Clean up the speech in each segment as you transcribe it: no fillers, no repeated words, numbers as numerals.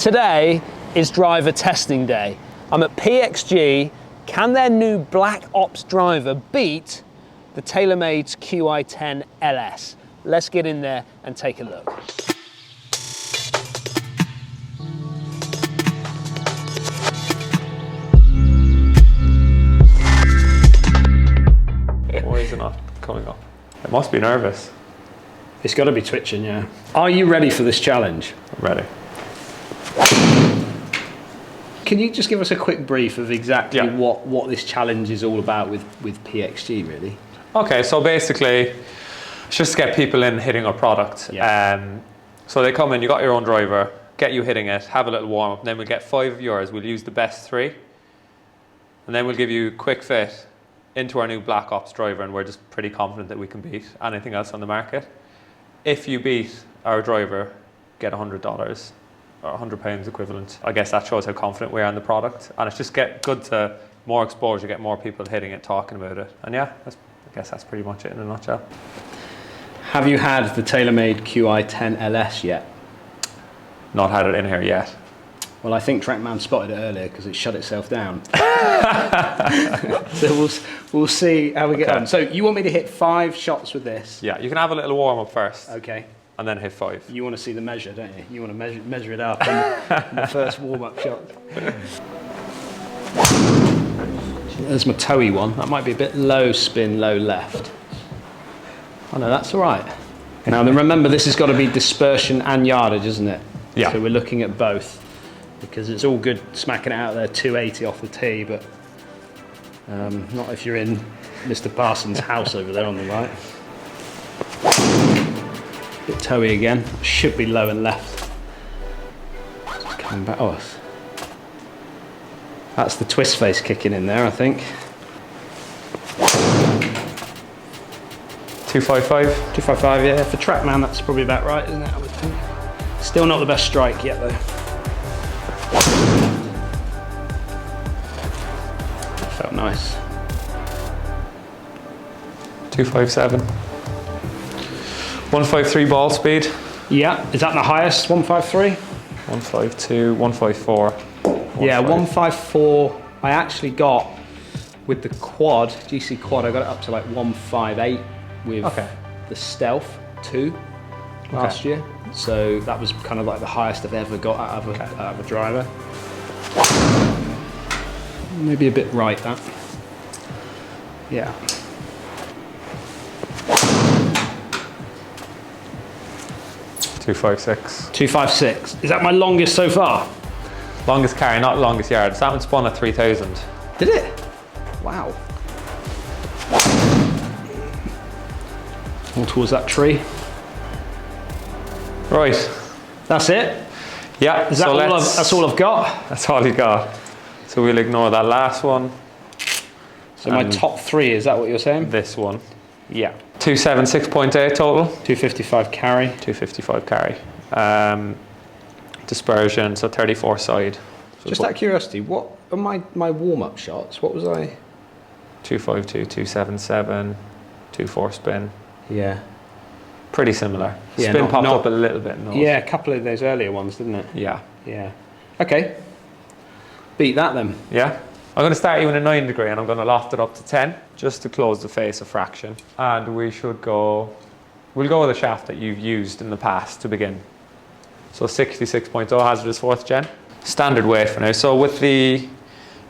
Today is driver testing day. I'm at PXG. Can their new Black Ops Driver beat the TaylorMade's QI10 LS? Let's get in there and take a look. Why is it not coming up? It must be nervous. It's got to be twitching, yeah. Are you ready for this challenge? I'm ready. Can you just give us a quick brief of exactly Yeah. what this challenge is all about with PXG, really? Okay, so basically, it's just to get people in hitting our product. Yeah. So they come in, you got your own driver, get you hitting it, have a little warm up, and then we'll get 5 of yours. We'll use the best 3, and then we'll give you a quick fit into our new Black Ops Driver, and we're just pretty confident that we can beat anything else on the market. If you beat our driver, get $100 or £100 equivalent. I guess that shows how confident we are in the product, and it's just good to more exposure, get more people hitting it, talking about it, and yeah, I guess that's pretty much it in a nutshell. Have you had the TaylorMade QI10 LS yet? Not had it in here yet. Well, I think Trackman spotted it earlier because it shut itself down. So we'll see how we get on. So you want me to hit 5 shots with this? Yeah, you can have a little warm up first. Okay. And then hit 5. You want to see the measure, don't you? You want to measure it up on the first warm-up shot. There's my toey one. That might be a bit low spin, low left. Oh no, that's all right. Now then remember, this has got to be dispersion and yardage, isn't it? Yeah. So we're looking at both, because it's all good smacking it out there 280 off the tee, but not if you're in Mr. Parsons' house over there on the right. Bit toey again. Should be low and left. Coming back. Oh, that's the twist face kicking in there, I think. 255. 255, yeah. For Trackman, that's probably about right, isn't it? I would think. Still not the best strike yet, though. That felt nice. 257. 153 ball speed. Yeah. Is that the highest? 153? 152. 154. Yeah, 154. I actually got with the quad, GC quad. I got it up to like 158 with the Stealth 2 last year. So that was kind of like the highest I've ever got out of a driver. Maybe a bit right, that. Yeah. .256. 256. Is that my longest so far? Longest carry, not longest yard. That one spun at 3,000. Did it? Wow. All towards that tree. Right. That's it? Yeah. Is that so that's all I've got? That's all you got. So we'll ignore that last one. So my top 3, is that what you're saying? This one. Yeah. 276.8 total. 255 carry. 255 carry. Dispersion, so 34 side. So just out of curiosity, what are my warm-up shots? What was I? 252, 277, 24 spin. Yeah. Pretty similar. Yeah, Spin popped up a little bit. Yeah, a couple of those earlier ones, didn't it? Yeah. Yeah. Okay. Beat that then. Yeah. I'm going to start you in a 9 degree and I'm going to loft it up to 10 just to close the face a fraction. And we'll go with a shaft that you've used in the past to begin. So 66.0 hazardous 4th gen. Standard weight for now. So with the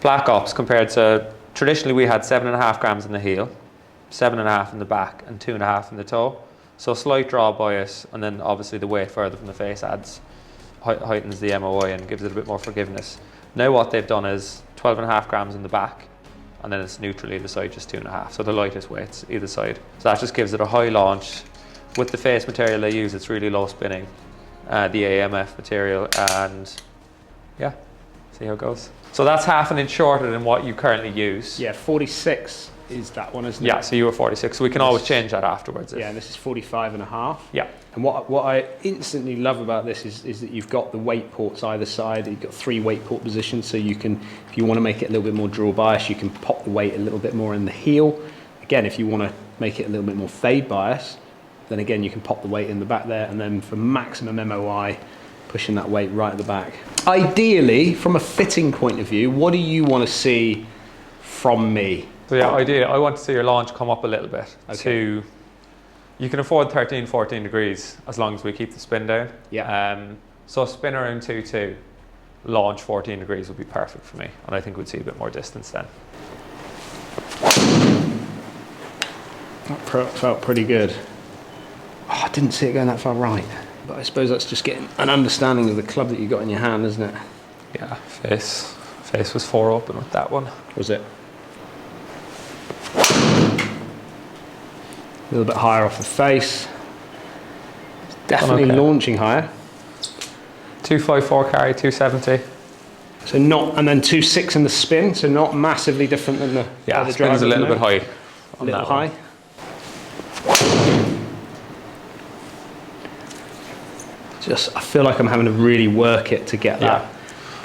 Black Ops compared to, traditionally we had 7.5 grams in the heel, 7.5 in the back and 2.5 in the toe. So slight draw bias, and then obviously the weight further from the face heightens the MOI and gives it a bit more forgiveness. Now what they've done is 12.5 grams in the back, and then it's neutral either side, just 2.5. So the lightest weights either side. So that just gives it a high launch. With the face material they use, it's really low spinning. The AMF material, and yeah, see how it goes. So that's half an inch shorter than what you currently use. Yeah, 46 is that one, isn't it? Yeah, so you were 46, so we can always change that afterwards. Yeah, and this is 45.5. Yeah. And what I instantly love about this is that you've got the weight ports either side. You've got 3 weight port positions, so you can, if you want to make it a little bit more draw bias, you can pop the weight a little bit more in the heel. Again, if you want to make it a little bit more fade bias, then again you can pop the weight in the back there, and then for maximum MOI, pushing that weight right at the back. Ideally, from a fitting point of view, what do you want to see from me? So yeah, ideally, I want to see your launch come up a little bit to, you can afford 13, 14 degrees as long as we keep the spin down. Yeah. So spin around 2.2, launch 14 degrees would be perfect for me. And I think we'd see a bit more distance then. That felt pretty good. Oh, I didn't see it going that far right. But I suppose that's just getting an understanding of the club that you got in your hand, isn't it? Yeah, face was 4 open with that one. Was it? A little bit higher off the face. It's definitely launching higher. 254 carry, 270. So not, and then 2.6 in the spin, so not massively different than the the spin's a little bit high. A little high. Just, I feel like I'm having to really work it to get that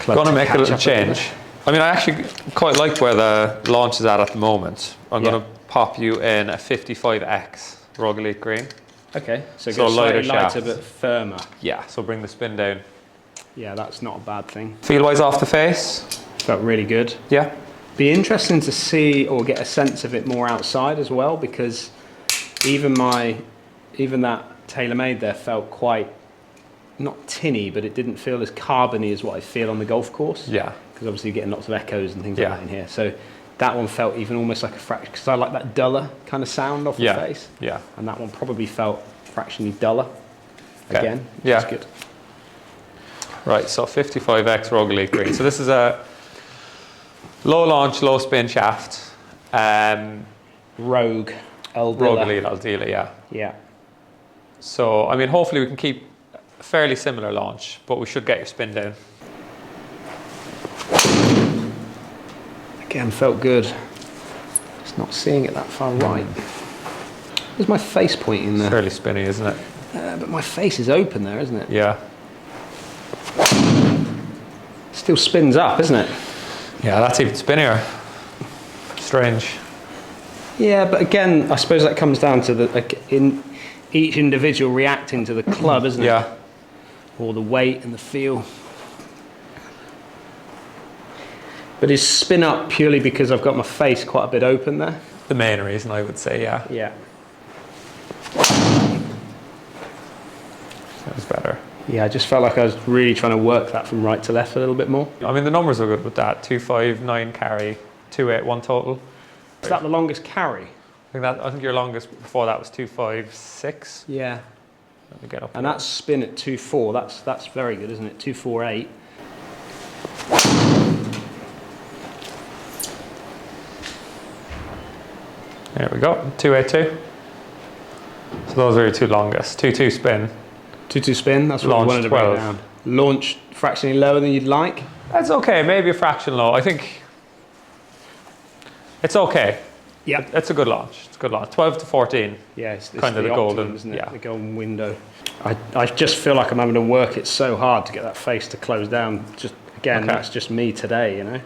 club. Going to make a little change. I mean, I actually quite like where the launch is at the moment. I'm going to pop you in a 55X Rogue Elite green. Okay, so go slightly lighter but firmer. Yeah, so bring the spin down. Yeah, that's not a bad thing. Feel-wise off the face? Felt really good. Yeah. Be interesting to see or get a sense of it more outside as well, because even that TaylorMade there felt quite, not tinny, but it didn't feel as carbony as what I feel on the golf course. Yeah. Because obviously you're getting lots of echoes and things like that in here. So that one felt even almost like a fraction, because I like that duller kind of sound off the face. Yeah. And that one probably felt fractionally duller again, which is good. Right, so 55X Rogue Elite green. So this is a low launch, low spin shaft. Rogue Elite Aldila, yeah. Yeah. So, I mean, hopefully we can keep a fairly similar launch, but we should get your spin down. Again, felt good. Just not seeing it that far right. Where's my face pointing there? It's fairly spinny, isn't it? But my face is open there, isn't it? Yeah. Still spins up, isn't it? Yeah, that's even spinnier. Strange. Yeah, but again, I suppose that comes down to in each individual reacting to the club, isn't it? Yeah. Or the weight and the feel. But is spin up purely because I've got my face quite a bit open there? The main reason, I would say, yeah. Yeah. That was better. Yeah, I just felt like I was really trying to work that from right to left a little bit more. I mean, the numbers are good with that. 259 carry, 281 total. Is that the longest carry? I think your longest before that was 256. Yeah. Let me get up. And that's spin at 2.4. That's very good, isn't it? 2.48. There we go. 282. So those are your two longest. 2.2 spin. 2.2 spin. That's what I wanted to break down. Launch fractionally lower than you'd like. That's okay. Maybe a fraction low. I think it's okay. Yeah, it's a good launch. It's a good launch. 12 to 14. Yeah, it's kind of the golden, isn't it? Yeah, the golden window. I just feel like I'm having to work it so hard to get that face to close down. Just again, that's just me today, you know.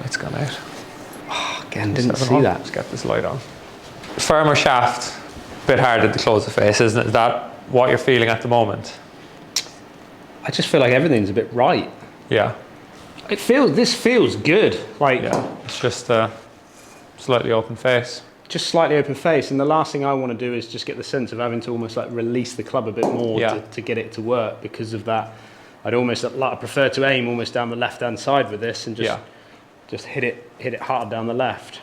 It's gone out. Oh, again, didn't see that. Let's get this light on. Firmer shaft, a bit harder to close the face, isn't it? Is that what you're feeling at the moment? I just feel like everything's a bit right. Yeah. This feels good. Like, yeah, it's just a slightly open face. Just slightly open face, and the last thing I want to do is just get the sense of having to almost like release the club a bit more to get it to work. Because of that, I prefer to aim almost down the left-hand side with this and just hit it hard down the left.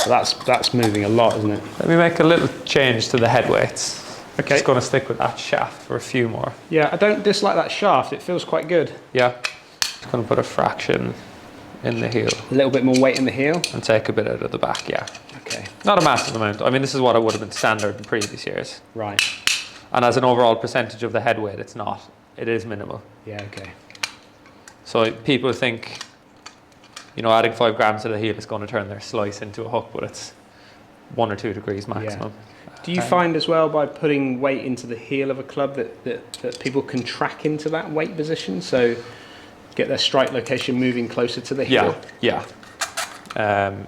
So that's moving a lot, isn't it? Let me make a little change to the head weights. Okay. Just going to stick with that shaft for a few more. Yeah, I don't dislike that shaft. It feels quite good. Yeah. Just going to put a fraction in the heel. A little bit more weight in the heel. And take a bit out of the back, yeah. Okay. Not a massive amount. I mean, this is what I would have been standard in previous years. Right. And as an overall percentage of the head weight, it's not. It is minimal. Yeah, okay. So people think, you know, adding 5 grams to the heel is going to turn their slice into a hook, but it's 1 or 2 degrees maximum. Yeah. Do you find as well by putting weight into the heel of a club that people can track into that weight position? So get their strike location moving closer to the heel. Yeah. I'm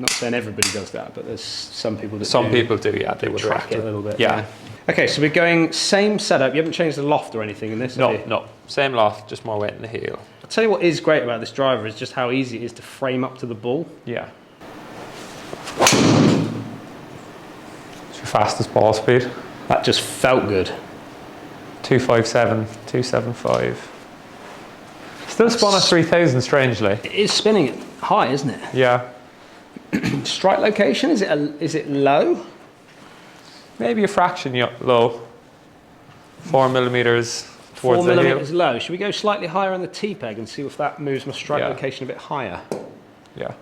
not saying everybody does that, but there's some people that Some people do, yeah. They would track it a little bit. Yeah. Okay, so we're going same setup. You haven't changed the loft or anything in this, have you? No. Same loft, just more weight in the heel. I'll tell you what is great about this driver is just how easy it is to frame up to the ball. Yeah. It's your fastest ball speed. That just felt good. 257, 275. Still spun at 3,000, strangely. It is spinning it high, isn't it? Yeah. Strike location, is it low? Maybe a fraction low. 4 millimeters towards 4 the millimeters heel. low. Should we go slightly higher on the T-peg and see if that moves my strike location a bit higher? Yeah.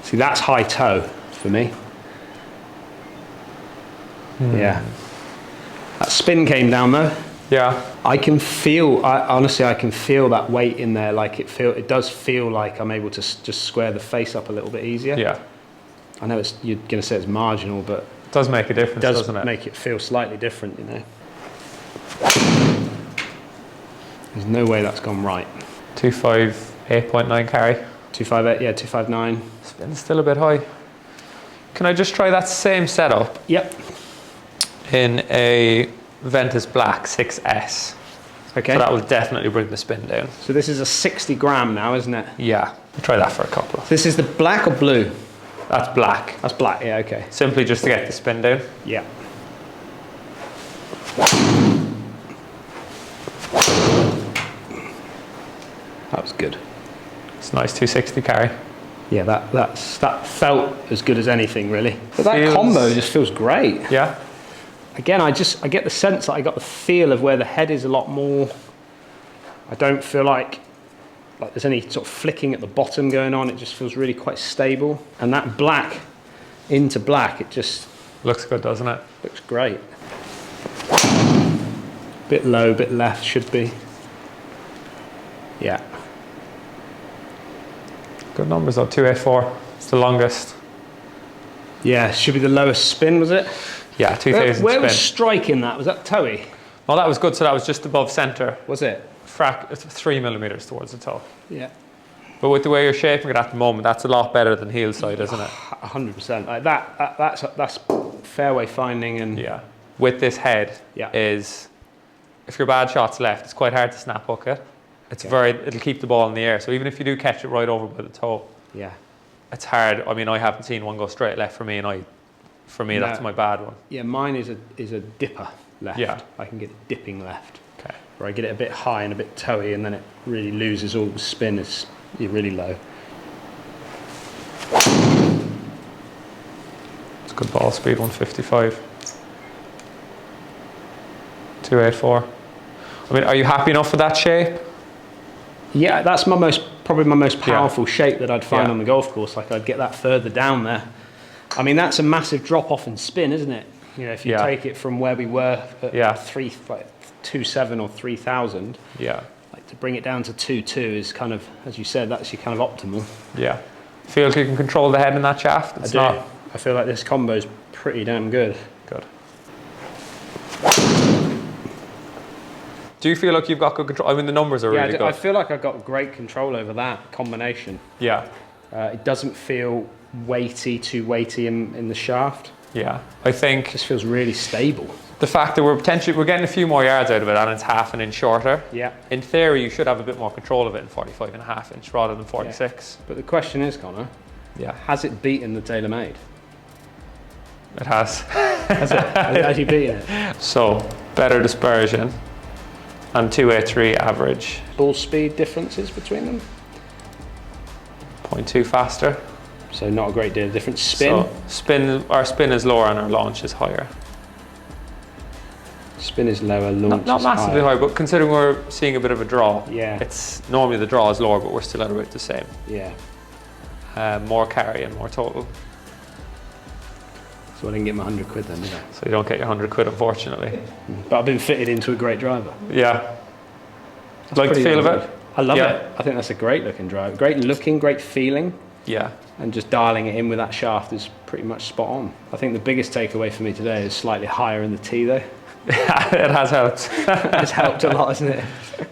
See, that's high toe for me. Yeah. That spin came down though. Yeah. I can feel, honestly, I can feel that weight in there. Like it does feel like I'm able to just square the face up a little bit easier. Yeah. I know you're going to say it's marginal, but it does make a difference, doesn't it? Make it feel slightly different, you know. There's no way that's gone right. 258.9 carry. 258, yeah, 259. Spin's still a bit high. Can I just try that same setup? Yep. In a Ventus Black 6S. Okay. So that will definitely bring the spin down. So this is a 60 gram now, isn't it? Yeah. I'll try that for a couple. This is the black or blue? That's black. That's black, yeah, okay. Simply just to get the spin down. Yeah. That was good. It's a nice 260 carry. Yeah, that felt as good as anything, really. But that combo just feels great. Yeah. Again, I get the sense that I got the feel of where the head is a lot more. I don't feel like there's any sort of flicking at the bottom going on. It just feels really quite stable. And that black into black, it just looks good, doesn't it? Looks great. Bit low, bit left, should be. Yeah. Good numbers though, 284. It's the longest. Yeah, should be the lowest spin, was it? Yeah, 2,000 Where spin. was striking that? Was that toey? Well, that was good, so that was just above centre. Was it? 3 millimeters towards the toe. Yeah. But with the way you're shaping it at the moment, that's a lot better than heel side, isn't it? 100%. Like that's fairway finding and... Yeah. With this head is, if your bad shot's left, it's quite hard to snap hook it. It's it'll keep the ball in the air. So even if you do catch it right over by the toe, it's hard. I mean, I haven't seen one go straight left for me, and for me, that's my bad one. Yeah, mine is a dipper left. Yeah. I can get it dipping left. Okay. Where I get it a bit high and a bit toey, and then it really loses all the spin. It's really low. It's a good ball speed, 155. 284. I mean, are you happy enough with that shape? Yeah, that's probably my most powerful shape that I'd find on the golf course. Like, I'd get that further down there. I mean, that's a massive drop off in spin, isn't it? You know, if you take it from where we were at 2.7 or 3,000, like to bring it down to 2.2 is kind of, as you said, that's your kind of optimal. Yeah. Feel like you can control the head in that shaft? I do. I feel like this combo is pretty damn good. Good. Do you feel like you've got good control? I mean, the numbers are really good. I feel like I've got great control over that combination. Yeah. It doesn't feel too weighty in the shaft. Yeah. I think it just feels really stable. The fact that we're getting a few more yards out of it and it's half an inch shorter. Yeah. In theory, you should have a bit more control of it in 45.5 inch rather than 46. Yeah. But the question is, Connor, has it beaten the TaylorMade? It has. Has it? Has you beaten it? So, better dispersion and 283 average. Ball speed differences between them? 0.2 faster. So not a great deal of difference. Spin? So our spin is lower and our launch is higher. Spin is lower, launch is higher. Not massively higher, but considering we're seeing a bit of a draw, it's normally the draw is lower, but we're still at about the same. Yeah. More carry and more total. So I didn't get my 100 quid then, did I? So you don't get your 100 quid, unfortunately. But I've been fitted into a great driver. Yeah. Like the feel of it? I love it. I think that's a great looking driver. Great looking, great feeling. Yeah. And just dialing it in with that shaft is pretty much spot on. I think the biggest takeaway for me today is slightly higher in the tee though. It has helped. It's helped a lot, hasn't it?